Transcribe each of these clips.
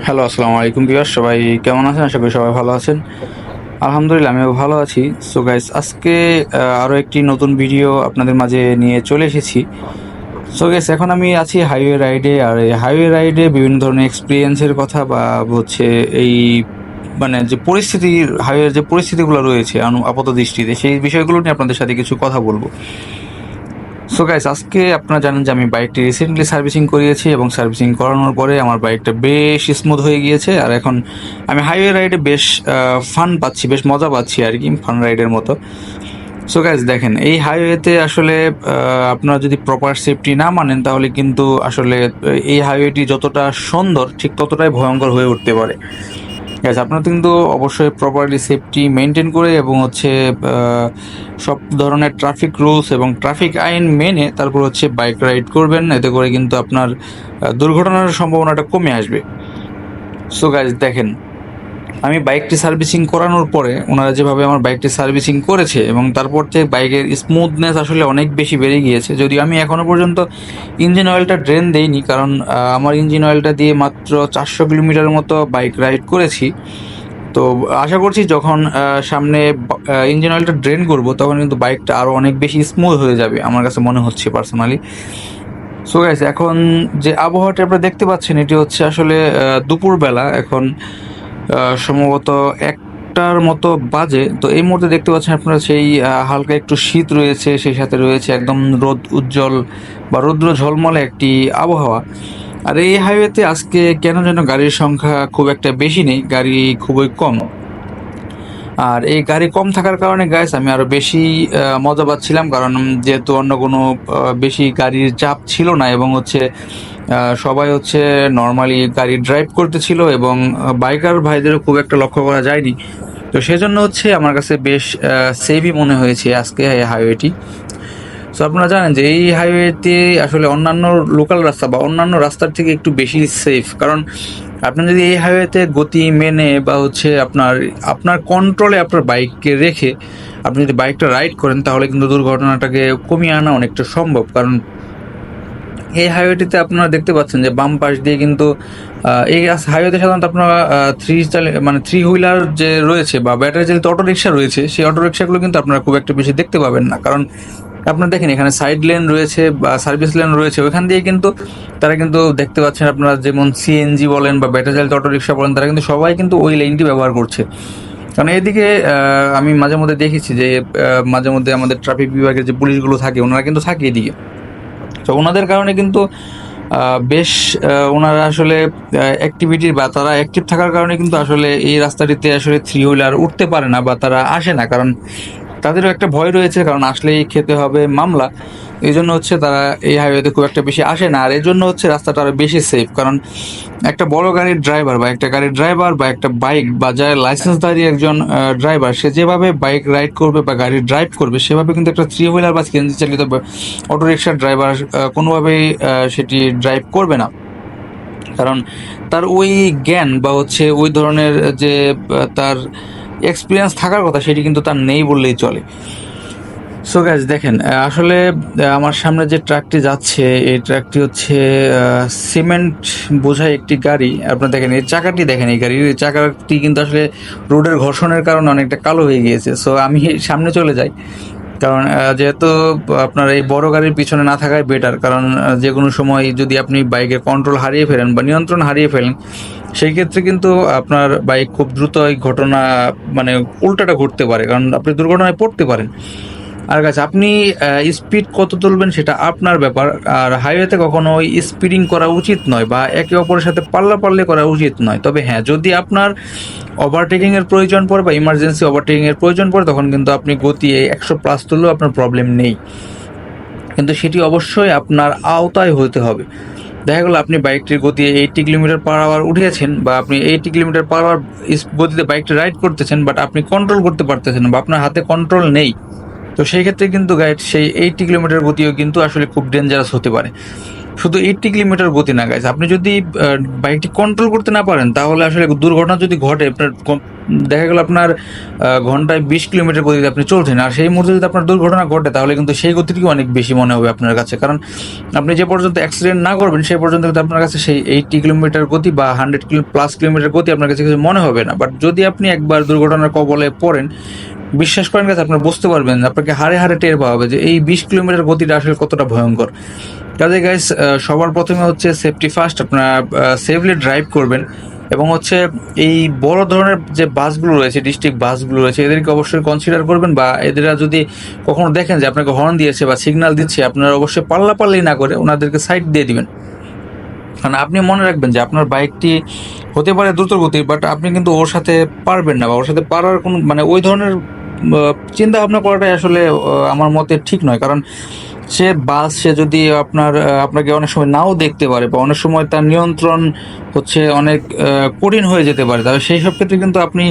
Hello, আসসালামু আলাইকুম viewers, সবাই কেমন আছেন? আশা করি সবাই ভালো আছেন। আলহামদুলিল্লাহ আমিও ভালো আছি। সো গাইস, আজকে আরও একটি নতুন ভিডিও আপনাদের মাঝে নিয়ে চলে এসেছি। সো গাইস, এখন আমি আছি হাইওয়ে রাইডে। আর এই হাইওয়ে রাইডে বিভিন্ন ধরনের এক্সপিরিয়েন্সের কথা বা হচ্ছে এই মানে যে পরিস্থিতির হাইওয়ের যে পরিস্থিতিগুলো রয়েছে আপাত দৃষ্টিতে, সেই বিষয়গুলো নিয়ে আপনাদের সাথে কিছু কথা বলবো। সো গাইস, আজকে আপনারা জানেন যে আমি বাইকটি রিসেন্টলি সার্ভিসিং করিয়েছি এবং সার্ভিসিং করানোর পরে আমার বাইকটা বেশ স্মুথ হয়ে গিয়েছে। আর এখন আমি হাইওয়ে রাইডে বেশ ফান পাচ্ছি, বেশ মজা পাচ্ছি আর কি, ফান রাইডের মতো। সো গাইস দেখেন, এই হাইওয়েতে আসলে আপনারা যদি প্রপার সেফটি না মানেন তাহলে কিন্তু আসলে এই হাইওয়েটি যতটা সুন্দর ঠিক ততটাই ভয়ঙ্কর হয়ে উঠতে পারে। গ্যাস আপনারা কিন্তু অবশ্যই প্রপারলি সেফটি মেনটেন করে এবং হচ্ছে সব ধরনের ট্রাফিক রুলস এবং ট্রাফিক আইন মেনে তারপর হচ্ছে বাইক রাইড করবেন। এতে করে কিন্তু আপনার দুর্ঘটনার সম্ভাবনাটা কমে আসবে। সো গাইজ দেখেন, আমি বাইকটি সার্ভিসিং করানোর পরে ওনারা যেভাবে আমার বাইকটি সার্ভিসিং করেছে এবং তারপর থেকে বাইকের স্মুথনেস আসলে অনেক বেশি বেড়ে গিয়েছে। যদিও আমি এখনও পর্যন্ত ইঞ্জিন অয়েলটা ড্রেন দেইনি, কারণ আমার ইঞ্জিন অয়েলটা দিয়ে মাত্র 400 কিলোমিটার মতো বাইক রাইড করেছি। তো আশা করছি যখন সামনে ইঞ্জিন অয়েলটা ড্রেন করব তখন কিন্তু বাইকটা আরও অনেক বেশি স্মুথ হয়ে যাবে, আমার কাছে মনে হচ্ছে পার্সোনালি। সো গাইস, এখন যে আবহাওয়াটা আপনারা দেখতে পাচ্ছেন এটি হচ্ছে আসলে দুপুরবেলা। এখন সম্ভবত 1টার মতো বাজে। তো এই মুহূর্তে দেখতে পাচ্ছেন আপনারা সেই হালকা একটু শীত রয়েছে, সেই সাথে রয়েছে একদম রোদ উজ্জ্বল বা রৌদ্র ঝলমলে একটি আবহাওয়া। আর এই হাইওয়েতে আজকে কেন যেন গাড়ির সংখ্যা খুব একটা বেশি নেই, গাড়ি খুবই কম। আর এই গাড়ি কম থাকার কারণে গাইস আমি আরও বেশি মজা পাচ্ছিলাম, কারণ যেহেতু অন্য কোনো বেশি গাড়ির চাপ ছিল না এবং হচ্ছে সবাই হচ্ছে নর্মালি গাড়ি ড্রাইভ করতেছিল এবং বাইকার ভাইদেরও খুব একটা লক্ষ্য করা যায়নি। তো সেজন্য হচ্ছে আমার কাছে বেশ সেফই মনে হয়েছে আজকে এই হাইওয়েটি। সো আপনারা জানেন যে এই হাইওয়েতে আসলে অন্যান্য লোকাল রাস্তা বা অন্যান্য রাস্তার থেকে একটু বেশি সেফ, কারণ আপনি যদি এই হাইওয়েতে গতি মেনে বা হচ্ছে আপনার আপনার কন্ট্রোলে আপনার বাইককে রেখে আপনি যদি বাইকটা রাইড করেন তাহলে কিন্তু দুর্ঘটনাটাকে কমিয়ে আনা অনেকটা সম্ভব। কারণ এই হাইওয়েটিতে আপনারা দেখতে পাচ্ছেন যে বাম পাশ দিয়ে কিন্তু এই হাইওয়েতে সাধারণত আপনারা থ্রি হুইলার যে রয়েছে বা ব্যাটারি চালিত অটো রিক্সা রয়েছে, সেই অটো রিক্সাগুলো কিন্তু আপনারা খুব একটা বেশি দেখতে পাবেন না। কারণ আপনারা দেখেন এখানে সাইড লেন রয়েছে বা সার্ভিস লেন রয়েছে, ওইখান দিয়ে কিন্তু তারা কিন্তু দেখতে পাচ্ছেন আপনারা, যেমন সিএনজি বলেন বা ব্যাটারি চালিত অটো রিক্সা বলেন, তারা কিন্তু সবাই কিন্তু ওই লেনটি ব্যবহার করছে। কারণ এদিকে আমি মাঝে মধ্যে দেখেছি যে মাঝে মধ্যে আমাদের ট্রাফিক বিভাগের যে পুলিশগুলো থাকে ওনারা কিন্তু থাকে এদিকে। তো ওনাদের কারণে কিন্তু বেশ ওনারা আসলে অ্যাক্টিভিটির বা তারা অ্যাক্টিভ থাকার কারণে কিন্তু আসলে এই রাস্তাটিতে আসলে থ্রি হুইলার উঠতে পারে না বা তারা আসে না, কারণ তাদেরও একটা ভয় রয়েছে, কারণ আসলেই খেতে হবে মামলা। এই জন্য হচ্ছে তারা এই হাইওয়েতে খুব একটা বেশি আসে না। আর এই জন্য হচ্ছে রাস্তাটা আরও বেশি সেফ, কারণ একটা বড় গাড়ির ড্রাইভার বা একটা গাড়ির ড্রাইভার বা একটা বাইক বা যার লাইসেন্সধারী একজন ড্রাইভার, সে যেভাবে বাইক রাইড করবে বা গাড়ি ড্রাইভ করবে সেভাবে কিন্তু একটা থ্রি হুইলার বা সিএনজি চালিত অটো রিক্সার ড্রাইভার কোনোভাবেই সেটি ড্রাইভ করবে না। কারণ তার ওই জ্ঞান বা হচ্ছে ওই ধরনের যে তার এক্সপিরিয়েন্স থাকার কথা সেটি কিন্তু তার নেই বললেই চলে। সো গাইজ দেখেন, আসলে আমার সামনে যে ট্রাকটি যাচ্ছে এই ট্রাকটি হচ্ছে সিমেন্ট বোঝাই একটি গাড়ি। আপনারা দেখেন এই চাকাটি, দেখেন এই গাড়ির চাকাটি কিন্তু আসলে রোডের ঘর্ষণের কারণে অনেকটা কালো হয়ে গিয়েছে। সো আমি সামনে চলে যাই, কারণ যেহেতু আপনার এই বড় গাড়ির পিছনে না থাকাই বেটার। কারণ যে কোনো সময় যদি আপনি বাইকের কন্ট্রোল হারিয়ে ফেলেন বা নিয়ন্ত্রণ হারিয়ে ফেলেন, সেই ক্ষেত্রে কিন্তু আপনার বাইক খুব দ্রুত এই ঘটনা মানে উল্টাটা ঘটতে পারে, কারণ আপনি দুর্ঘটনায় পড়তে পারেন। আর গাছ আপনি স্পিড কত তুলবেন সেটা আপনার ব্যাপার। আর হাইওয়েতে কখনো ওই স্পিডিং করা উচিত নয় বা একে অপরের সাথে পাল্লে করা উচিত নয়। তবে হ্যাঁ, যদি আপনার ওভারটেকিংয়ের প্রয়োজন পড়ে বা ইমার্জেন্সি ওভারটেকিংয়ের প্রয়োজন পড়ে তখন কিন্তু আপনি গতি 100+ তুললেও আপনার প্রবলেম নেই, কিন্তু সেটি অবশ্যই আপনার আওতায় হতে হবে। দেখা গেলো আপনি বাইকটির গতি 80 কিলোমিটার/আওয়ার উঠিয়েছেন বা আপনি 80 কিলোমিটার/আওয়ার গতিতে বাইকটি রাইড করতেছেন, বাট আপনি কন্ট্রোল করতে পারতেছেন না বা আপনার হাতে কন্ট্রোল নেই। তো সেই ক্ষেত্রে কিন্তু গাইড সেই 80 কিলোমিটার গতিও কিন্তু আসলে খুব ডেঞ্জারাস হতে পারে। শুধু 80 কিলোমিটার গতি না গাইস, আপনি যদি বাইকটি কন্ট্রোল করতে না পারেন তাহলে আসলে দুর্ঘটনা যদি ঘটে, আপনার দেখা গেল আপনার ঘন্টায় 20 কিলোমিটার গতিতে আপনি চলছেন, আর সেই মুহূর্তে যদি আপনার দুর্ঘটনা ঘটে তাহলে কিন্তু সেই গতিটিকে অনেক বেশি মনে হবে আপনার কাছে, কারণ আপনি যে পর্যন্ত অ্যাক্সিডেন্ট না করবেন সেই পর্যন্ত কিন্তু আপনার কাছে সেই 80 কিলোমিটার গতি বা 100+ কিলোমিটার গতি আপনার কাছে কিছু মনে হবে না। বাট যদি আপনি একবার দুর্ঘটনার কবলে পড়েন, বিশ্বাস করেন কাছে আপনার বুঝতে পারবেন, আপনাকে হাড়ে হাড়ে টের পাওয়া হবে যে এই 20 কিলোমিটার গতিটা আসলে কতটা ভয়ঙ্কর। কাজে গাইস, সবার প্রথমে হচ্ছে সেফটি ফার্স্ট, আপনারা সেফলি ড্রাইভ করবেন, এবং হচ্ছে এই বড় ধরনের যে বাসগুলো রয়েছে, ডিস্ট্রিক্ট বাসগুলো রয়েছে, এদেরকে অবশ্যই কনসিডার করবেন, বা এদেরা যদি কখনো দেখেন যে আপনাকে হর্ন দিয়েছে বা সিগন্যাল দিচ্ছে, আপনারা অবশ্যই পাল্লাপাল্লি না করে ওনাদেরকে সাইড দিয়ে দিবেন। কারণ আপনি মনে রাখবেন যে আপনার বাইকটি হতে পারে দ্রুত গতির, বাট আপনি কিন্তু ওর সাথে পারবেন না, বা ওর সাথে পারার কোনো মানে ওই ধরনের চিন্তা ভাবনা করাটাই আসলে আমার মতে ঠিক নয়। কারণ সে বাস, সে যদি আপনাকে অনেক সময় নাও দেখতে পারে, বা অনেক সময় তার নিয়ন্ত্রণ হচ্ছে অনেক কঠিন হয়ে যেতে পারে, তাহলে সেই সব ক্ষেত্রে কিন্তু আপনি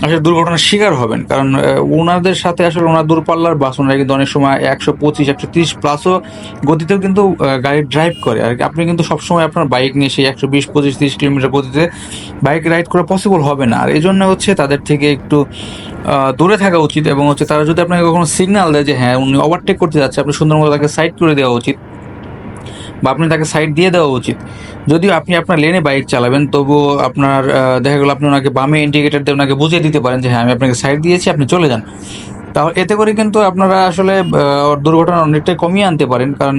আসলে দুর্ঘটনার শিকার হবেন। কারণ ওনাদের সাথে আসলে ওনার দূরপাল্লার বাস, ওনারা কিন্তু অনেক সময় 125, 130+ গতিতেও কিন্তু গাড়ি ড্রাইভ করে, আর আপনি কিন্তু সবসময় আপনার বাইক নিয়ে সেই 120, 25, 30 কিলোমিটার গতিতে বাইক রাইড করা পসিবল হবে না। আর এই জন্য হচ্ছে তাদের থেকে একটু দূরে থাকা উচিত, এবং হচ্ছে তারা যদি আপনাকে কখনো সিগন্যাল দেয় যে হ্যাঁ উনি ওভারটেক করতে যাচ্ছে, আপনি সুন্দর মতো তাকে সাইড করে দেওয়া উচিত, বা আপনি তাকে সাইড দিয়ে দেওয়া উচিত। যদিও আপনি আপনার লেনে বাইক চালাবেন, তবুও আপনার দেখা গেলো আপনি ওনাকে বামে ইন্ডিকেটার দিয়ে ওনাকে বুঝিয়ে দিতে পারেন যে হ্যাঁ আমি আপনাকে সাইড দিয়েছি, আপনি চলে যান। তাহলে এতে করে কিন্তু আপনারা আসলে দুর্ঘটনা অনেকটাই কমিয়ে আনতে পারেন। কারণ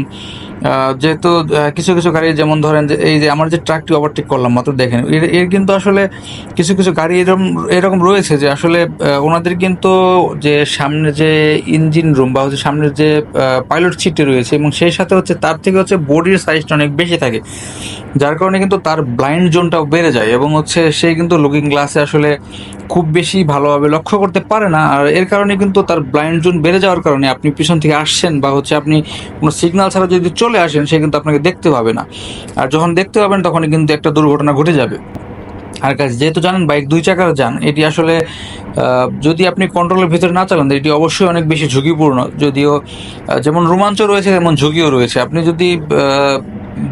যেহেতু কিছু কিছু গাড়ি, যেমন ধরেন যে এই যে আমার যে ট্রাকটি ওভারটেক করলাম মাত্র, দেখেন এর কিন্তু আসলে কিছু কিছু গাড়ি এরকম রয়েছে যে আসলে ওনাদের কিন্তু যে সামনে যে ইঞ্জিন রুম বা হচ্ছে সামনের যে পাইলট সিটটি রয়েছে, এবং সেই সাথে হচ্ছে তার থেকে হচ্ছে বডির সাইজটা অনেক বেশি থাকে, যার কারণে কিন্তু তার ব্লাইন্ড জোনটাও বেড়ে যায়, এবং হচ্ছে সে কিন্তু লুকিং গ্লাসে আসলে খুব বেশি ভালোভাবে লক্ষ্য করতে পারে না। আর এর কারণে কিন্তু তার ব্লাইন্ড জোন বেড়ে যাওয়ার কারণে আপনি পিছন থেকে আসছেন, বা হচ্ছে আপনি কোনো সিগন্যাল ছাড়া যদি চলে আসেন, সে কিন্তু আপনাকে দেখতে পাবে না, আর যখন দেখতে পাবেন তখনই কিন্তু একটা দুর্ঘটনা ঘটে যাবে। আর কাজ, যেহেতু জানেন বাইক 2 চাকার যান, এটি আসলে যদি আপনি কন্ট্রোলের ভিতরে না চালান, এটি অবশ্যই অনেক বেশি ঝুঁকিপূর্ণ। যদিও যেমন রোমাঞ্চ রয়েছে তেমন ঝুঁকিও রয়েছে, আপনি যদি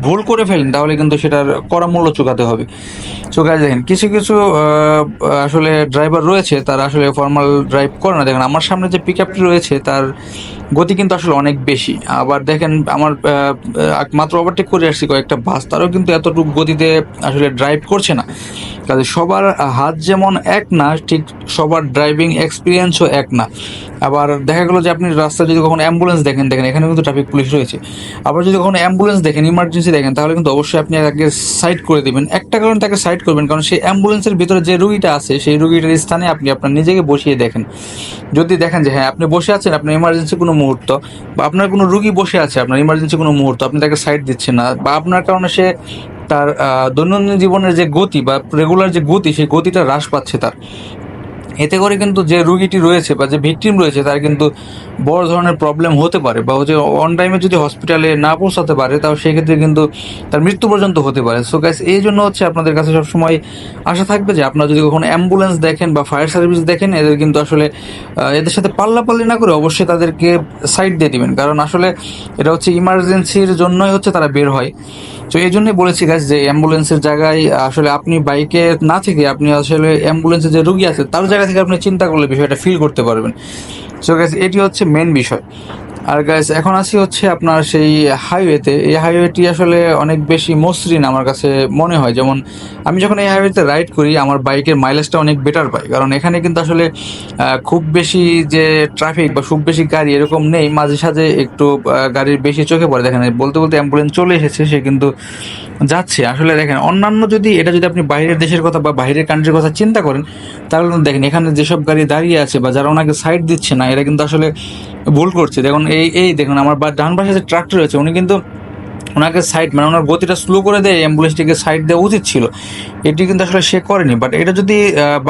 ভুল করে ফেলেন তাহলে কিন্তু সেটার কড়া মূল্য চুকাতে হবে। সো গাইস, দেখেন কিছু কিছু আসলে ড্রাইভার রয়েছে তারা আসলে ফর্মাল ড্রাইভ করে না। দেখেন আমার সামনে যে পিক আপটি রয়েছে তার গতি কিন্তু আসলে অনেক বেশি। আবার দেখেন আমার মাত্র ওভারটেক করে আসছি কয়েকটা বাস, তারাও কিন্তু এতটুকু গতিতে আসলে ড্রাইভ করছে না। কাজে সবার হাত যেমন এক না, ঠিক সবার ড্রাইভিং এক্সপিরিয়েন্সও এক না। আবার দেখা গেলো যে আপনি রাস্তায় যদি কখনো অ্যাম্বুলেন্স দেখেন, এখানে কিন্তু ট্রাফিক পুলিশ রয়েছে। আবার যদি কখনো অ্যাম্বুলেন্স দেখেন, ইমার্জেন্সি দেখেন, তাহলে কিন্তু অবশ্যই আপনি তাকে সাইড করে দেবেন। একটা কারণে তাকে সাইড করবেন, কারণ সেই অ্যাম্বুলেন্সের ভিতরে যে রুগীটা আছে সেই রুগীটার স্থানে আপনি আপনার নিজেকে বসিয়ে দেখেন। যদি দেখেন যে হ্যাঁ আপনি বসে আছেন, আপনার ইমার্জেন্সি কোনো মুহূর্ত, বা আপনার কোনো রুগী বসে আছে আপনার ইমার্জেন্সি কোনো মুহূর্ত, আপনি তাকে সাইড দিচ্ছেন না, বা আপনার কারণে সে তার দৈনন্দিন জীবনের যে গতি বা রেগুলার যে গতি, সেই গতিটা হ্রাস পাচ্ছে তার, এতে করে কিন্তু যে রুগীটি রয়েছে বা যে ভিকটিম রয়েছে তার কিন্তু বড় ধরনের প্রবলেম হতে পারে, বা হচ্ছে অন টাইমে যদি হসপিটালে না পৌঁছাতে পারে তাহলে সেক্ষেত্রে কিন্তু তার মৃত্যু পর্যন্ত হতে পারে। সো গাইস, এই জন্য হচ্ছে আপনাদের কাছে সবসময় আশা থাকবে যে আপনারা যদি কখনো অ্যাম্বুলেন্স দেখেন বা ফায়ার সার্ভিস দেখেন, এদের কিন্তু আসলে এদের সাথে পাল্লাপাল্লি না করে অবশ্যই তাদেরকে সাইড দিয়ে দিবেন, কারণ আসলে এটা হচ্ছে ইমার্জেন্সির জন্যই হচ্ছে তারা বের হয়। তো এই জন্যই বলেছি গাইস যে অ্যাম্বুলেন্সের জায়গায় আসলে আপনি বাইকে না থেকে আপনি আসলে অ্যাম্বুলেন্সে যে রুগী আছে তার জায়গা থেকে আপনি চিন্তা করলে বিষয়টা ফিল করতে পারবেন। সো গাইস, এটি হচ্ছে মেন বিষয়। আর গাইস, এখন আসি হচ্ছে আপনার সেই হাইওয়েতে। এই হাইওয়েটি আসলে অনেক বেশি মসৃণ আমার কাছে মনে হয়। যেমন আমি যখন এই হাইওয়েতে রাইড করি আমার বাইকের মাইলেজটা অনেক বেটার পাই, কারণ এখানে কিন্তু আসলে খুব বেশি যে ট্রাফিক বা খুব বেশি গাড়ি এরকম নেই, মাঝে সাঝে একটু গাড়ির বেশি চোখে পড়ে। দেখেন বলতে বলতে অ্যাম্বুলেন্স চলে এসেছে, সে কিন্তু যাচ্ছে। আসলে দেখেন অন্যান্য যদি আপনি বাইরের দেশের কথা বা বাইরের কান্ট্রির কথা চিন্তা করেন, তাহলে দেখেন এখানে যেসব গাড়ি দাঁড়িয়ে আছে বা যারা ওনাকে সাইড দিচ্ছে না, এরা কিন্তু আসলে ভুল করছে। দেখুন এই দেখুন আমার ডান পাশে যে ট্রাকটা রয়েছে, উনি কিন্তু ওনাকে সাইড মানে ওনার গতিটা স্লো করে দেয় অ্যাম্বুলেন্সটিকে সাইড দেওয়া উচিত ছিল, এটি কিন্তু আসলে সে করেনি। বাট এটা যদি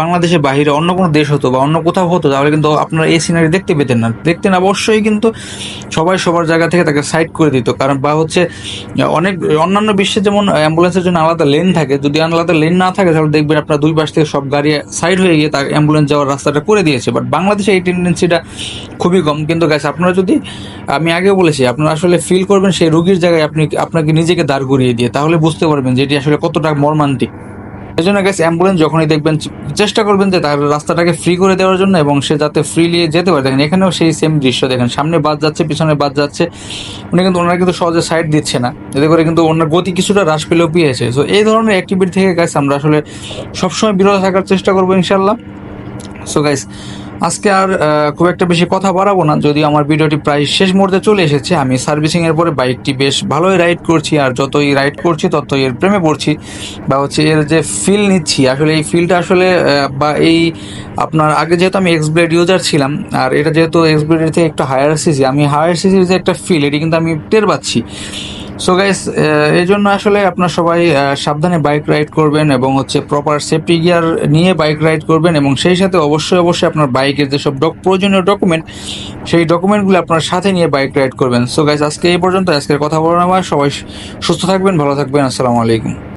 বাংলাদেশের বাইরে অন্য কোনো দেশ হতো বা অন্য কোথাও হতো, তাহলে কিন্তু আপনারা এই সিনারি দেখতে পেতেন না। দেখতেন অবশ্যই কিন্তু সবাই সবার জায়গা থেকে তাকে সাইড করে দিত। কারণ বা হচ্ছে অনেক অন্যান্য বিশ্বে যেমন অ্যাম্বুলেন্সের জন্য আলাদা লেন থাকে, যদি আলাদা লেন না থাকে তাহলে দেখবেন আপনার দুই পাশ থেকে সব গাড়ি সাইড হয়ে গিয়ে তার অ্যাম্বুলেন্স যাওয়ার রাস্তাটা করে দিয়েছে। বাট বাংলাদেশে এই টেন্ডেন্সিটা খুবই কম। কিন্তু গাইস, আপনারা যদি, আমি আগেও বলেছি, আপনারা আসলে ফিল করবেন সেই রুগীর জায়গায় আপনি আপনাকে নিজেকে দাঁড় করিয়ে দিয়ে, তাহলে বুঝতে পারবেন যে এটি আসলে কতটা মর্মান্তিক। এই জন্য গ্যাস অ্যাম্বুলেন্স যখনই দেখবেন চেষ্টা করবেন যে তার রাস্তাটাকে ফ্রি করে দেওয়ার জন্য, এবং সে যাতে ফ্রিলি যেতে পারে। দেখেন এখানেও সেই সেম দৃশ্য, দেখেন সামনে বাস যাচ্ছে, পিছনে বাস যাচ্ছে, ওনারা কিন্তু সহজে সাইড দিচ্ছে না, এতে করে কিন্তু ওনার গতি কিছুটা হ্রাস পেলেও পেয়েছে। সো এই ধরনের অ্যাক্টিভিটি থেকে গাইস আমরা আসলে সবসময় বিরত থাকার চেষ্টা করবো ইনশাল্লাহ। সো গাইস আজকে আর খুব একটা বেশি কথা বাড়াবো না, যদিও আমার ভিডিওটি প্রায় শেষ মুহূর্তে চলে এসেছে। আমি সার্ভিসিংয়ের পরে বাইকটি বেশ ভালোই রাইড করছি, আর যতই রাইড করছি ততই এর প্রেমে পড়ছি, বা হচ্ছে এর যে ফিল নিচ্ছি, আসলে এই ফিলটা আসলে বা এই আপনার আগে যেহেতু আমি এক্স ব্লেড ইউজার ছিলাম, আর এটা যেহেতু এক্স ব্লেডের থেকে একটু হায়ার সিসি, আমি হায়ার সিসির যে একটা ফিল, এটি কিন্তু আমি টের পাচ্ছি। সো গাইস এই জন্য আসলে আপনার সবাই সাবধানে বাইক রাইড করবেন, এবং হচ্ছে প্রপার সেফটি গিয়ার নিয়ে বাইক রাইড করবেন, এবং সেই সাথে অবশ্যই আপনার বাইকের যেসব প্রয়োজনীয় ডকুমেন্ট, সেই ডকুমেন্টগুলো আপনার সাথে নিয়ে বাইক রাইড করবেন। সো গাইস আজকে এই পর্যন্ত, আজকের কথা বলার আমার, সবাই সুস্থ থাকবেন, ভালো থাকবেন, আসসালামু আলাইকুম।